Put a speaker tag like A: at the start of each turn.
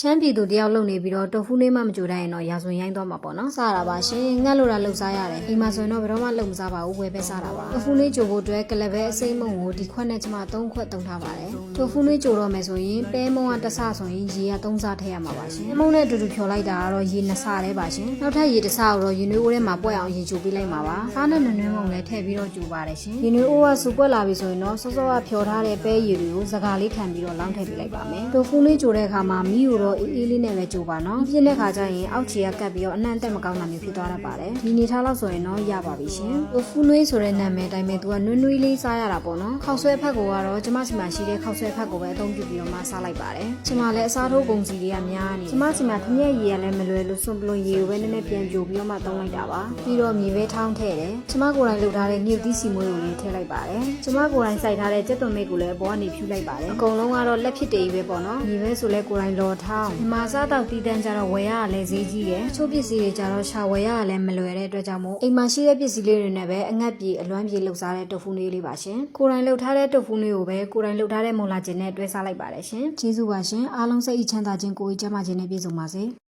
A: ရှမ်းပြည်သူတယောက်လုံနေပြီးတော့တိုဖူးလေးမှမကြိုတိုင်းရင်တော့ရာဇဝင်ရိုင်းသွားမှာပေါ့နော်စတာပါရှင်ငှက်လို့တာလှုပ်စားရတယ်အိမ်မှာဆိုရင်တော့ဘယ်တော့မှလှုပ်မစားပါဘူးဝယ်ပဲစားတာပါတိုဖူးလေးကြိုဖို့အတွက်ကလပဲအစိမ့်မုံကိုဒီခွက်နဲ့ကျမ3ခွက်တုံးထားပါတယ်တိုဖူးလေးကြိုတော့မယ်ဆိုရင်ပဲမုံကတစ်ဆဆိုရင်ရေက3ဆထည့်ရမှာပါရှင်မုံနဲ့အတူတူဖြော်လိုက်တာကတော့ရေ2ဆတည်းပါရှင်နောက်ထပ်ရေ1ဆကိုတော့ရေနွေးအိုးထဲမှာပွက်အောင်ရေချိုပေးလိုက်မှာပါစားနဲ့နွေးမုံလည်းထည့်ပြီးတော့ကြိုပါတယ်ရှင်ရေနွေးအိုးကစူပွက်လာပြီဆိုရင်တော့စောစောကဖြော်ထားတဲ့ပဲရေတွေကိုစကားလေးခံပြီးတော့လောင်းထည့်ပေးလိုက်ပါမယ်တိုဖူးလေးကြိုတဲ့အခါမှာမီးကိုတော့အေးလေးနဲ့ပဲကြိုပါနော်ပြင်းတဲ့ခါကျရင်အောက်ခြေကကပ်ပြီးတော့အနှံ့တက်မကောင်းတာမျိုးဖြစ်သွားတတ်ပါတယ်ဒီနေထားလောက်ဆိုရင်တော့ရပါပြီရှင်တိုဖူးနွေးဆိုတဲ့နာမည်အတိုင်းပဲသူကနွေးနွေးလေးစားရတာပေါ့နော်ခောက်ဆွဲဖက်ကိုကတော့ကျမစီမှာရှိတဲ့ခောက်ဆွဲဖက်ကိုပဲအသုံးပြုပြီးတော့မှစားလိုက်ပါတယ်ကျမလည်းအစားထိုးကုန်စီတွေကများနေကျမစီမှာထမျက်ရည်ကလည်းမလွယ်လို့စွန့်ပလွန်ရည်ကိုပဲနည်းနည်းပြန်ပြိုပြီးတော့မှသုံးလိုက်တာပါပြီးတော့မြေပဲထောင်းထည့်တယ်ကျမကိုယ်တိုင်လုပ်ထားတဲ့ညှို့သီးစီမွေးကိုလည်းထည့်လိုက်ပါတယ်ကျမကိုယ်တိုင်စိုက်ထားတဲ့ကြက်သွန်မိတ်ကိုလည်းအပေါ်ကနေဖြူလိုက်ပါတယ်အကုန်လုံးကတော့လက်ဖြစ်တည်ပဲပေါ့နော်မြေပဲဆိုလဲကိုယ်တိုင်လော်ထောင်းဒီမှာစားတော့တီးတန်းကြတော့ဝယ်ရလည်းဈေးကြီးတယ်ချို့ပစ္စည်းတွေကြတော့ရှာဝယ်ရလည်းမလွယ်တဲ့အတွက်ကြောင့်မို့အိမ်မှာရှိတဲ့ပစ္စည်းလေးတွေနဲ့ပဲအငတ်ပြေအလွမ်းပြေလှုပ်စားတဲ့တိုဖူးလေးပါရှင်ကိုယ်တိုင်လှုပ်ထားတဲ့တိုဖူးလေးကိုပဲကိုယ်တိုင်လှုပ်ထားတဲ့မုံလာကျင်နဲ့တွဲစားလိုက်ပါတယ်ရှင်ကျေးဇူးပါရှင်အားလုံးစိတ်ချမ်းသာခြင်းကိုယ်ကြီးကျန်းမာခြင်းနဲ့ပြည့်စုံပါစေ